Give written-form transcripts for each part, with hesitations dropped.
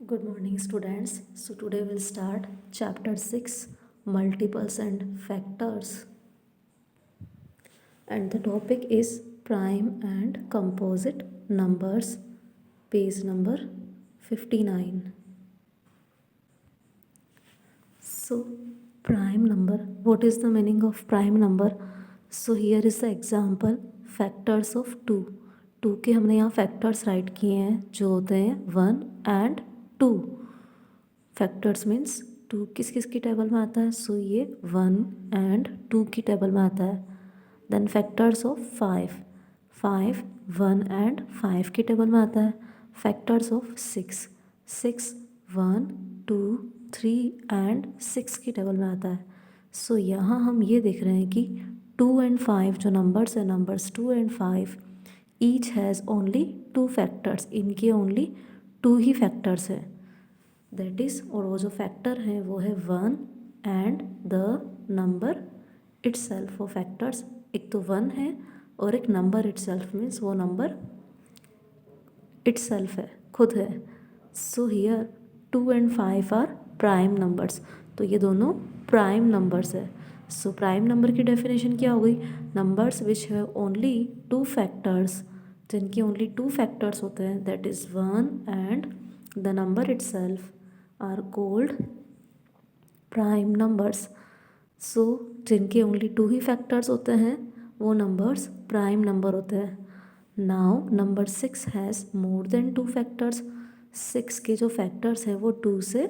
Good morning, students. So, today we'll start chapter 6 Multiples and Factors. And the topic is prime and composite numbers, page number 59. So, prime number, what is the meaning of prime number? So, here is the example factors of 2. 2 के हमने यहाँ factors right किए हैं जो होते हैं 1 and 2. Factors means to किस किस की टेबल में आता है सो ये 1 and 2 की टेबल में आता है. देन फैक्टर्स ऑफ 5 1 and 5 की टेबल में आता है. फैक्टर्स ऑफ 6 1 2 3 and 6 की टेबल में आता है. सो यहाँ हम ये देख रहे हैं कि 2 and 5 जो नंबर्स है numbers 2 and 5 each has only 2 factors. इनके ओनली 2 ही फैक्टर्स है. दैट इज़ और वो जो फैक्टर है वो है 1 एंड द नंबर इटसेल्फ. वो फैक्टर्स एक तो 1 है और एक नंबर इटसेल्फ मीन्स वो नंबर इटसेल्फ है, खुद है. So here 2 and 5 are prime numbers. तो ये दोनों प्राइम नंबर्स है. सो प्राइम नंबर की डेफिनेशन क्या हो गई? नंबर्स विच है ओनली 2 फैक्टर्स, जिनके ओनली 2 फैक्टर्स होते हैं that is 1 and the number itself are called prime numbers. So जिनके ओनली 2 ही फैक्टर्स होते हैं वो नंबर्स प्राइम नंबर होते हैं. Now number 6 has more than 2 factors. 6 के जो फैक्टर्स हैं वो 2 से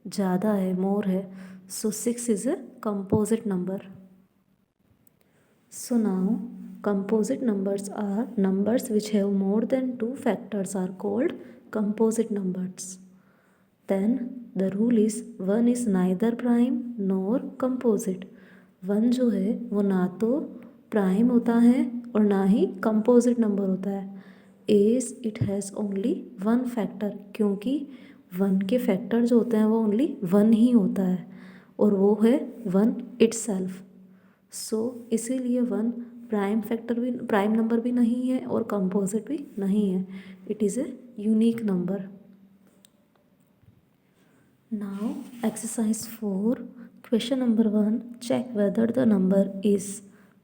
ज़्यादा है, मोर है. सो 6 is a composite number. So now composite numbers are numbers which have more than 2 factors are called composite numbers. Then the rule is 1 is neither prime nor composite. 1 जो है वो ना तो प्राइम होता है और ना ही कंपोजिट नंबर होता है. As it has only 1 factor, क्योंकि 1 के फैक्टर जो होते हैं वो ओनली 1 ही होता है और वो है 1 इटसेल्फ. सो इसीलिए 1 प्राइम फैक्टर भी, प्राइम नंबर भी नहीं है और कंपोजिट भी नहीं है. It is a unique number. Now exercise 4 question number 1 check whether the number is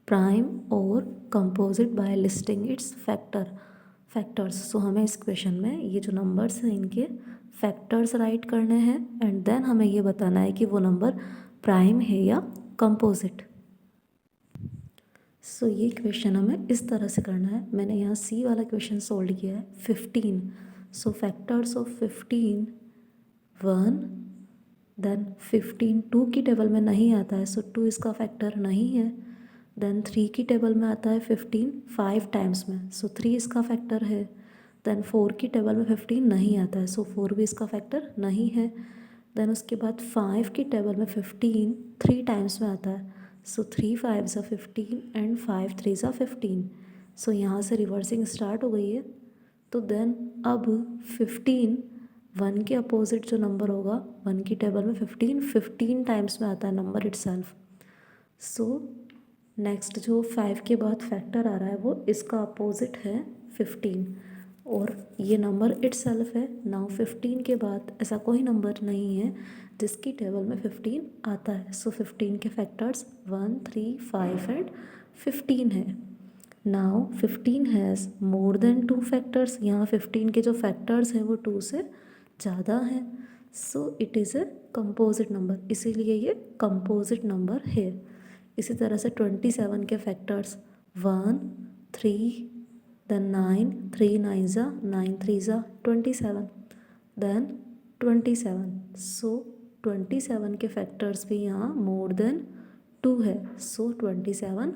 prime और composite by listing its factors. So हमें इस क्वेश्चन में ये जो नंबर्स हैं इनके फैक्टर्स राइट करने हैं एंड देन हमें ये बताना है कि वो नंबर प्राइम है या कंपोजिट. सो ये क्वेश्चन हमें इस तरह से करना है. मैंने यहाँ सी वाला क्वेश्चन सोल्व किया है 15. सो फैक्टर्स ऑफ 15 1, देन 15 2 की टेबल में नहीं आता है सो 2 इसका फैक्टर नहीं है. देन 3 की टेबल में आता है 15 5 टाइम्स में सो 3 इसका फैक्टर है. देन 4 की टेबल में 15 नहीं आता है सो 4 भी इसका फैक्टर नहीं है. देन उसके बाद 5 की टेबल में 15 3 टाइम्स में आता है सो 3 5 15 एंड 5 3 15. सो यहाँ से रिवर्सिंग स्टार्ट हो गई है. तो देन अब 15 1 के अपोजिट जो नंबर होगा 1 की टेबल में 15 टाइम्स में आता है नंबर इटसेल्फ. सो नेक्स्ट जो 5 के बाद फैक्टर आ रहा है वो इसका अपोजिट है 15 और ये नंबर इटसेल्फ है. नाउ 15 के बाद ऐसा कोई नंबर नहीं है जिसकी टेबल में 15 आता है. सो 15 के फैक्टर्स 1 3 5 एंड 15 है. Now 15 has more than 2 factors. यहाँ 15 के जो फैक्टर्स हैं वो 2 से ज़्यादा हैं. So it is A composite number, इसीलिए ये कंपोजिट नंबर है. इसी तरह से 27 के फैक्टर्स 1 3 देन 9 3 9 9 3 27 देन 27. सो 27 के फैक्टर्स भी यहाँ मोर देन 2 है. सो 27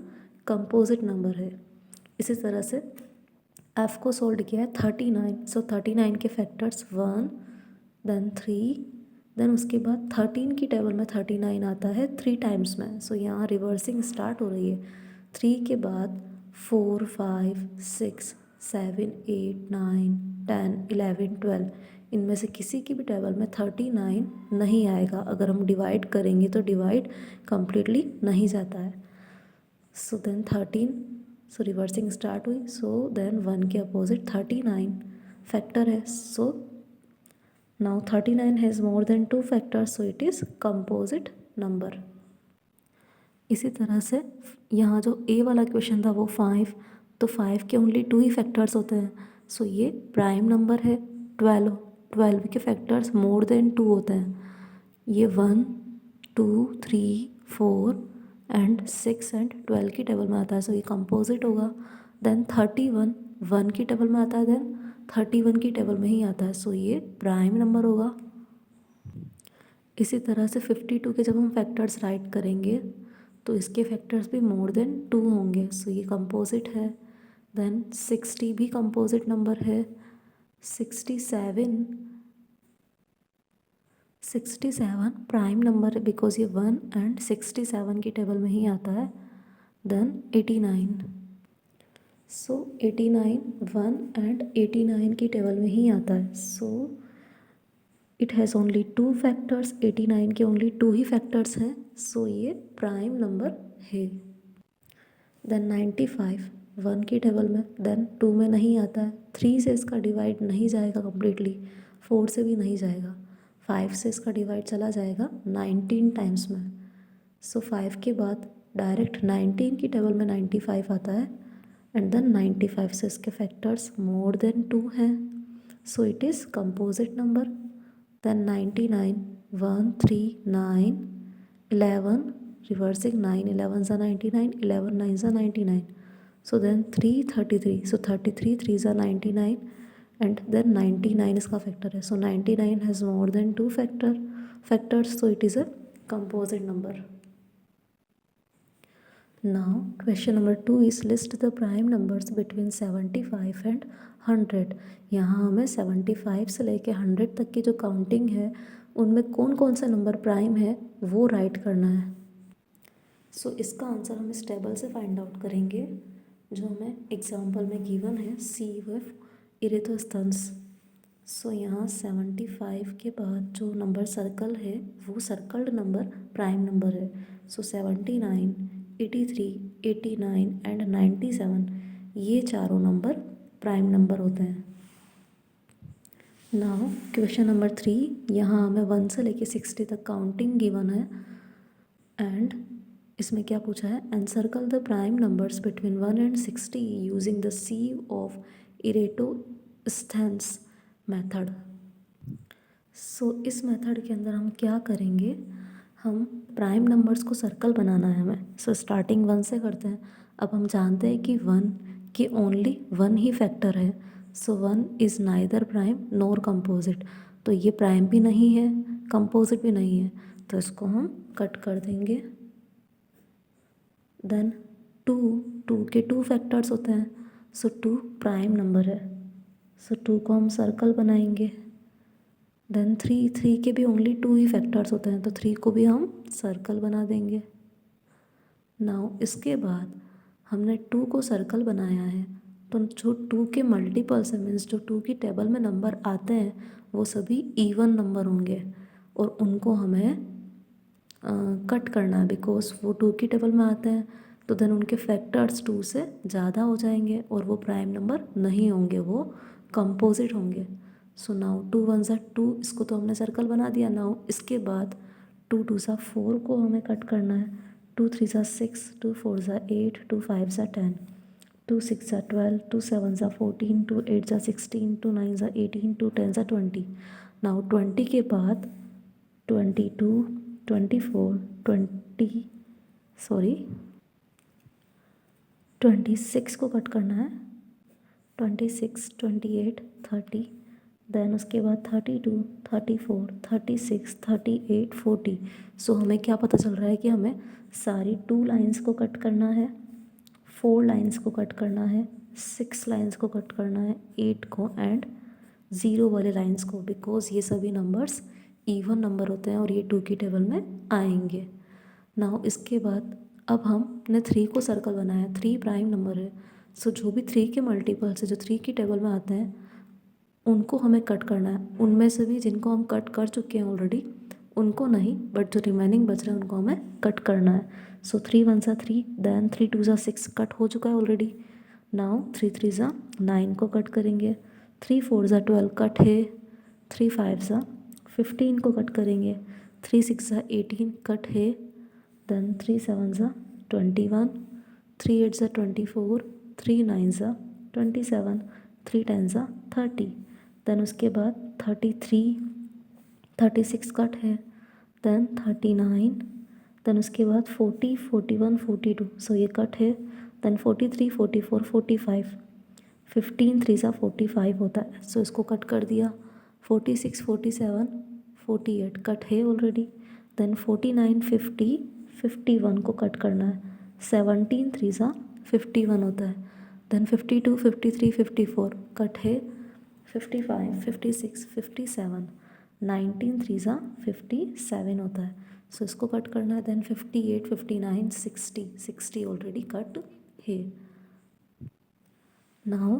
कंपोजिट नंबर है. इसी तरह से एफ को सोल्व किया है 39. सो 39 के फैक्टर्स 1 देन 3 देन उसके बाद 13 की टेबल में 39 आता है 3 टाइम्स में. सो यहाँ रिवर्सिंग स्टार्ट हो रही है. 3 के बाद 4 5 6 7 8 9 10 11 12 इनमें से किसी की भी टेबल में 39 नहीं आएगा. अगर हम डिवाइड करेंगे तो डिवाइड कम्प्लीटली नहीं जाता है. So then 13 so reversing start हुई. सो देन 1 के अपोजिट 39 फैक्टर है. सो Now 39 has more than 2 factors, so it is composite number. इसी तरह से यहाँ जो ए वाला क्वेश्चन था वो 5, तो 5 के ओनली 2 ही फैक्टर्स होते हैं, सो ये प्राइम नंबर है। 12 के फैक्टर्स मोर देन 2 होते हैं, ये 1, 2, 3, 4 एंड 6 एंड 12 की टेबल में आता है, सो ये कंपोजिट होगा। देन 31 1 की टेबल में आता है, देन 31 की टेबल में ही आता है, सो ये प्राइम नंबर होगा। इसी तरह से 52 के जब हम फैक्टर्स राइट करेंगे तो इसके फैक्टर्स भी मोर देन 2 होंगे, सो ये कंपोजिट है। देन 60 भी कंपोजिट नंबर है। 67 प्राइम नंबर है बिकॉज ये 1 एंड 67 की टेबल में ही आता है। देन 89, सो 89 1 एंड 89 की टेबल में ही आता है, so it has only 2 factors. 89 के ओनली 2 ही फैक्टर्स हैं, सो ये प्राइम नंबर है। देन 95 1 की टेबल में, देन 2 में नहीं आता है, 3 से इसका डिवाइड नहीं जाएगा कम्प्लीटली, 4 से भी नहीं जाएगा, 5 से इसका डिवाइड चला जाएगा 19 टाइम्स में, सो 5 के बाद डायरेक्ट 19 की टेबल में 95 आता है एंड देन 95 से इसके फैक्टर्स मोर देन 2 हैं, so it is composite number. Then 99 1 3 9 11 reversing 9 11s are 99 11 9s are 99, so then 3 33, so 33 3s are 99 and then 99 इसका फैक्टर है, so 99 has more than 2 factors, so it is a composite number. Now question number 2 is list the prime numbers between 75 and 100. यहाँ हमें 75 से लेके 100 तक की जो counting है उनमें कौन कौन सा नंबर प्राइम है वो राइट करना है। सो इसका आंसर हम इस टेबल से फाइंड आउट करेंगे जो हमें एग्जाम्पल में गिवन है, CUF इरेथोस्थेनस। सो यहाँ 75 के बाद जो नंबर सर्कल है वो सर्कल्ड नंबर प्राइम नंबर है, सो 79 83 89 एंड 97 ये चारों नंबर प्राइम नंबर होते हैं। नाउ क्वेश्चन नंबर 3, यहाँ हमें 1 से लेके 60 तक काउंटिंग गिवन है एंड इसमें क्या पूछा है, and circle the prime numbers between 1 and 60 using the sieve of Eratosthenes method. So इस मेथड के अंदर हम क्या करेंगे, हम प्राइम नंबर्स को सर्कल बनाना है हमें। सो स्टार्टिंग 1 से करते हैं। अब हम जानते हैं कि 1 की ओनली 1 ही फैक्टर है, सो 1 is neither prime NOR composite, तो ये प्राइम भी नहीं है कंपोजिट भी नहीं है, तो इसको हम कट कर देंगे। देन 2 के 2 फैक्टर्स होते हैं, सो 2 प्राइम नंबर है, सो 2 को हम सर्कल बनाएंगे। देन 3 के भी ओनली 2 ही फैक्टर्स होते हैं, तो 3 को भी हम सर्कल बना देंगे। नाउ इसके बाद हमने 2 को सर्कल बनाया है, तो जो 2 के मल्टीपल्स हैं, मीन्स जो 2 की टेबल में नंबर आते हैं वो सभी इवन नंबर होंगे और उनको हमें कट करना है बिकॉज वो 2 की टेबल में आते हैं, तो देन उनके फैक्टर्स 2 से ज़्यादा हो जाएंगे और वो प्राइम नंबर नहीं होंगे, वो कंपोजिट होंगे। सो नाउ 2 1s are 2, इसको तो हमने सर्कल बना दिया। नाउ इसके बाद 2 2s are 4 को हमें कट करना है, 2 3s are 6, 2 4s are 8, 2 5s are 10, 2 6s are 12, 2 7s are 14, 2 8s are 16, 2 9s are 18, 2 10s are 20। Now 20 के बाद 22 24 26 को कट करना है, 26 28 30, देन उसके बाद 32 34 36 38 40। सो हमें क्या पता चल रहा है कि हमें सारी 2 लाइन्स को कट करना है, 4 लाइन्स को कट करना है, 6 लाइन्स को कट करना है, 8 को एंड 0 वाले लाइन्स को, बिकॉज ये सभी नंबर्स इवन नंबर होते हैं और ये 2 की टेबल में आएंगे। नाउ इसके बाद अब हमने 3 को सर्कल बनाया, 3 प्राइम नंबर है, सो जो भी 3 के मल्टीपल्स है जो 3 की टेबल में आते हैं उनको हमें कट करना है। उनमें से भी जिनको हम कट कर चुके हैं ऑलरेडी उनको नहीं, बट जो रिमेनिंग बच रहे हैं उनको हमें कट करना है। So 3 1s are 3, then 3 2s are 6 cut हो चुका है ऑलरेडी। नाउ 3 3s are 9 को कट करेंगे, 3 4s are 12 कट है, 3 5 सा 15 को कट करेंगे, 3 6 सा 18 कट है, देन 3 7 सा 21, 3 8 सा 24, 3 9 सा 27, 3 10 सा 30, देन उसके बाद 33 36 कट है, देन 39, देन उसके बाद 40 41 42, सो ये कट है, देन 43 44 45, 15 3 सा 45 होता है, सो इसको कट कर दिया, 46 47 48 कट है ऑलरेडी, देन 49 50 51 को कट करना है, 17 3 सा 51 होता है, देन 52 53 54 कट है, 55 56 57, 19 3 सा 57 होता है, सो इसको कट करना है, देन 58 59 60 60 ऑलरेडी कट है। नाउ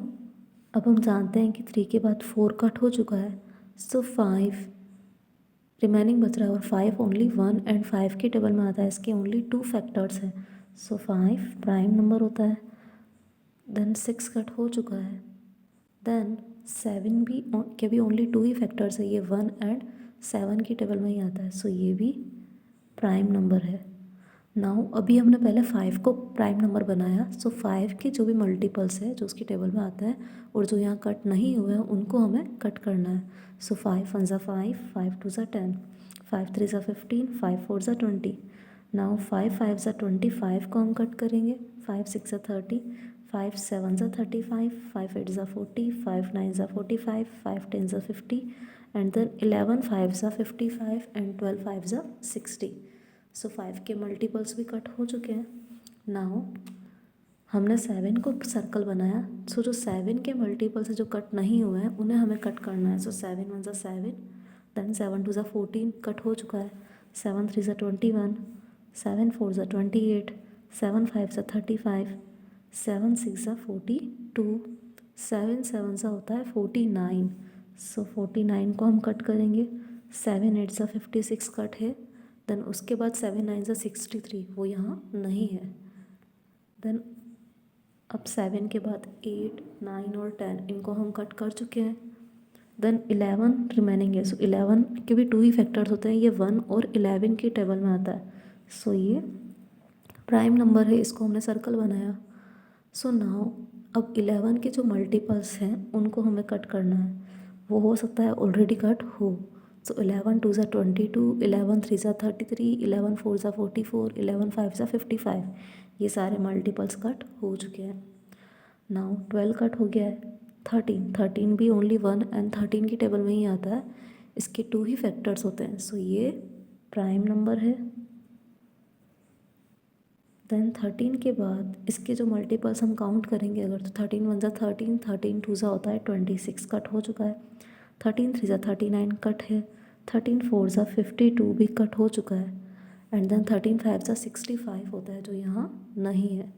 अब हम जानते हैं कि 3 के बाद 4 कट हो चुका है, सो 5 रिमेनिंग बच रहा है, और 5 ओनली 1 एंड 5 के टेबल में आता है, इसके ओनली 2 फैक्टर्स हैं, सो 5 प्राइम नंबर होता है, देन 6 कट हो चुका है, देन 7 भी के भी ओनली 2 ही फैक्टर्स है, ये 1 एंड 7 की टेबल में ही आता है, सो ये भी प्राइम नंबर है। नाउ अभी हमने पहले 5 को प्राइम नंबर बनाया, सो 5 के जो भी मल्टीपल्स है जो उसकी टेबल में आता है और जो यहाँ कट नहीं हुए हैं उनको हमें कट करना है, सो 5 1 ज़ा 5 5 2 ज़ा 10 5 3 ज़ा 15 5 4 ज़ा 20, नाउ 5 5 ज़ा 25 को हम कट करेंगे, 5 6 ज़ा 30 5 7 ज़ा 35 5 8 ज़ा 40 5 9 ज़ा 45 5 10 ज़ा 50 एंड देन 11 5 ज़ा 55 एंड 12 5 ज़ा 60, सो 5 के मल्टीपल्स भी कट हो चुके हैं। नाउ हमने 7 को सर्कल बनाया, सो जो 7 के मल्टीपल्स जो कट नहीं हुए हैं उन्हें हमें कट करना है, सो 7 1 ज़ा 7, देन 7 2 ज़ा 14 कट हो चुका है, 7 3 ज़ा 21, 7 4 ज़ा 28, 7 5 ज़ा 35, 7 6 ज़ा 42, 7 7 ज़ा होता है 49, सो 49 को हम कट करेंगे, 7 8 ज़ा 56 कट है, देन उसके बाद 7 9 ज़ा 63 वो यहाँ नहीं है, देन अब 7 के बाद 8 9 और 10 इनको हम कट कर चुके हैं, देन 11 रिमेनिंग है, सो 11 के भी 2 ही फैक्टर्स होते हैं, ये 1 और 11 की टेबल में आता है, सो ये प्राइम नंबर है, इसको हमने सर्कल बनाया। सो नाउ अब 11 के जो मल्टीपल्स हैं उनको हमें कट करना है, वो हो सकता है ऑलरेडी कट हो, सो 11 2 ज़ा 22, 11 3 ज़ा 33, 11 4 ज़ा 44, 11 5 ज़ा 55, ये सारे मल्टीपल्स कट हो चुके हैं। नाउ 12 कट हो गया है, 13 भी ओनली 1 एंड 13 की टेबल में ही आता है, इसके 2 ही फैक्टर्स होते हैं, सो ये प्राइम नंबर है। देन 13 के बाद इसके जो मल्टीपल्स हम काउंट करेंगे अगर, तो 13 1 ज़ा 13, 13 2 ज़ा होता है 26 कट हो चुका है, 13 3 ज़ा 39 कट है, 13 4 ज़ा 52 भी कट हो चुका है, एंड देन 13 5 ज़ा 65 होता है जो यहाँ नहीं है।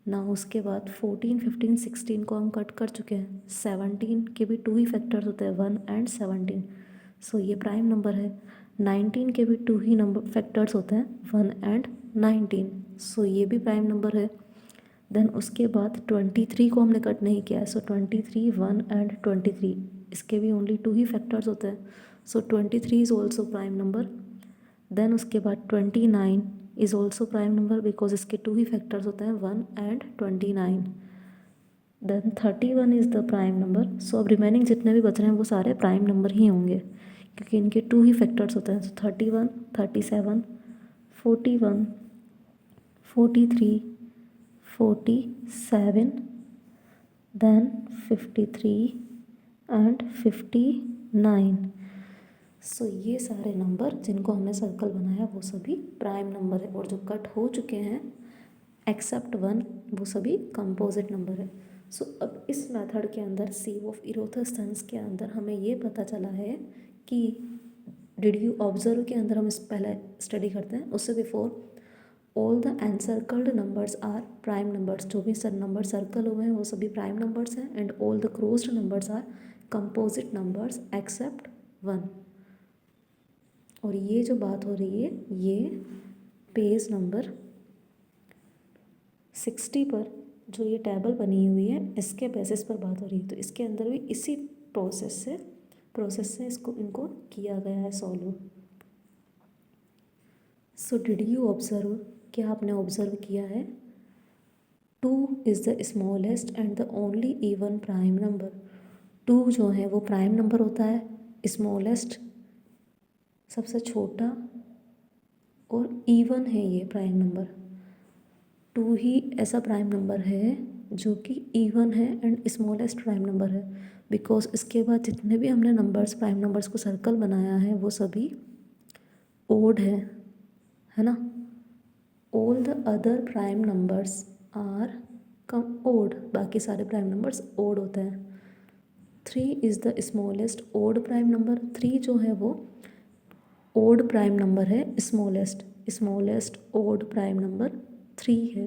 ना उसके बाद 14 15 16 को हम कट कर चुके हैं, 17 के भी 2 ही फैक्टर्स होते हैं 1 एंड 17, सो ये प्राइम नंबर है। 19 के भी 2 ही नंबर फैक्टर्स होते हैं 1 एंड 19, सो ये भी प्राइम नंबर है। देन उसके बाद 23 को हमने कट नहीं किया है, सो 23 1 एंड 23 इसके भी ओनली 2 ही फैक्टर्स होते हैं, so 23 is also prime number. Then उसके बाद 29 is also prime number because इसके 2 ही फैक्टर्स होते हैं 1 and 29। Then 31 is the prime number, so अब रिमेनिंग जितने भी बच रहे हैं वो सारे प्राइम नंबर ही होंगे क्योंकि इनके 2 ही फैक्टर्स होते हैं, सो 31 37 41 43 47, देन 53 एंड 59, सो ये सारे नंबर जिनको हमने सर्कल बनाया वो सभी प्राइम नंबर है, और जो कट हो चुके हैं एक्सेप्ट 1 वो सभी कंपोजिट नंबर है। सो अब इस मेथड के अंदर सीव ऑफ इरोथस्थेंस के अंदर हमें ये पता चला है कि डिड यू ऑब्जर्व के अंदर हम इस पहले स्टडी करते हैं, उससे before all the encircled numbers are prime numbers, जो भी नंबर सर्कल हुए हैं वो सभी प्राइम नंबर्स हैं, and all the closed numbers are composite numbers except 1। और ये जो बात हो रही है ये पेज नंबर 60 पर जो ये टेबल बनी हुई है इसके बेसिस पर बात हो रही है, तो इसके अंदर भी इसी प्रोसेस से प्रोसेस से इनको किया गया है solve. So did you observe, क्या आपने ऑब्जर्व किया है? 2 is the smallest and the only even prime number. 2 जो है वो प्राइम नंबर होता है, स्मॉलेस्ट सबसे छोटा, और इवन है ये प्राइम नंबर। 2 ही ऐसा प्राइम नंबर है जो कि इवन है एंड स्मॉलेस्ट प्राइम नंबर है, बिकॉज इसके बाद जितने भी हमने नंबर्स प्राइम नंबर्स को सर्कल बनाया है वो सभी ओड है ना। All the other prime numbers are come odd, बाकी सारे प्राइम नंबर्स ओड होते हैं। 3 is the smallest odd prime number. 3 जो है वो ओड प्राइम नंबर है, स्मॉलेस्ट ओड प्राइम नंबर 3 है।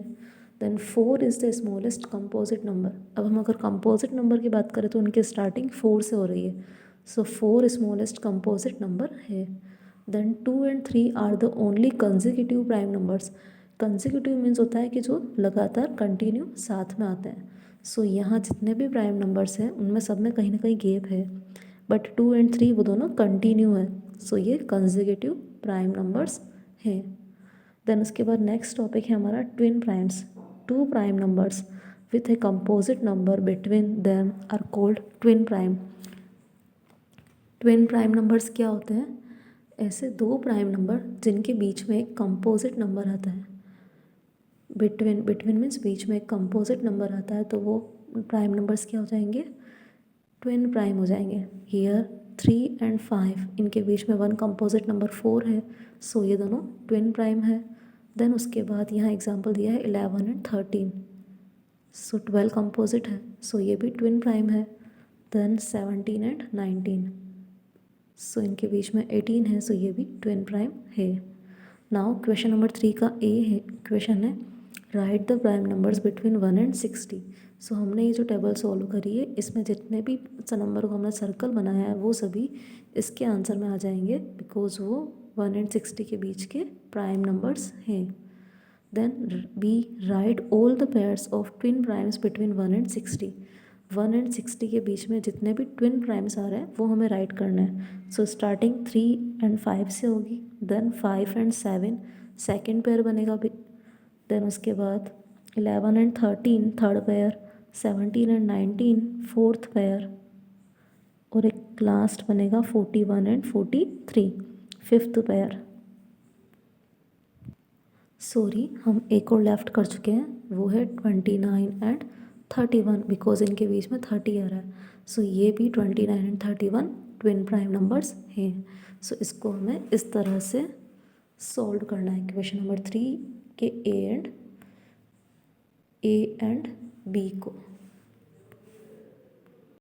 Then 4 is the smallest composite number. अब हम अगर कंपोजिट नंबर की बात करें तो उनकी स्टार्टिंग 4 से हो रही है, सो 4 स्मॉलेस्ट कंपोजिट नंबर है। Then 2 and 3 are the only consecutive prime numbers. Consecutive means होता है कि जो लगातार कंटिन्यू साथ में आते हैं। सो यहाँ जितने भी प्राइम नंबर्स हैं उनमें सब में कहीं ना कहीं गैप है, बट 2 and 3 वो दोनों कंटिन्यू है, सो ये कंसेक्यूटिव प्राइम नंबर्स हैं। देन उसके बाद नेक्स्ट टॉपिक है हमारा twin primes. 2 prime numbers with a composite number between them are called twin prime. Twin prime numbers क्या होते हैं? ऐसे 2 प्राइम नंबर जिनके बीच में एक कंपोजिट नंबर आता है। बिटवीन मीन्स बीच में एक कंपोजिट नंबर आता है, तो वो प्राइम नंबर्स क्या हो जाएंगे? ट्विन प्राइम हो जाएंगे। हियर 3 and 5 इनके बीच में 1 कंपोजिट नंबर 4 है, सो ये दोनों ट्विन प्राइम है। देन उसके बाद यहाँ एग्जांपल दिया है 11 and 13, सो 12 कंपोजिट है, सो ये भी ट्विन प्राइम है। देन 17 and 19, सो इनके बीच में 18 है, सो ये भी ट्विन प्राइम है। नाउ क्वेश्चन नंबर 3 का ए है, क्वेश्चन है right the prime numbers between 1 and 60। सो हमने ये जो टेबल सॉल्व करी है इसमें जितने भी नंबर को हमने सर्कल बनाया है वो सभी इसके आंसर में आ जाएंगे, बिकॉज वो 1 and 60 के बीच के प्राइम नंबर्स हैं। Then be write all the pairs of twin primes between 1 and 60। 1 and 60 के बीच में जितने भी ट्विन प्राइम्स आ रहे हैं वो हमें राइट करना है। सो स्टार्टिंग 3 and 5 से होगी, देन 5 and 7 सेकेंड पेयर बनेगा भी, देन उसके बाद 11 and 13 third pair, 17 and 19 fourth pair, और एक लास्ट बनेगा 41 and 43 फिफ्थ पेयर। सॉरी, हम एक और लेफ्ट कर चुके हैं, वो है 29 and 31, बिकॉज इनके बीच में 30 आ रहा है, सो ये भी 29 and 31 ट्विन प्राइम नंबर्स हैं। सो इसको हमें इस तरह से सॉल्व करना है क्वेश्चन नंबर 3 के ए एंड बी को।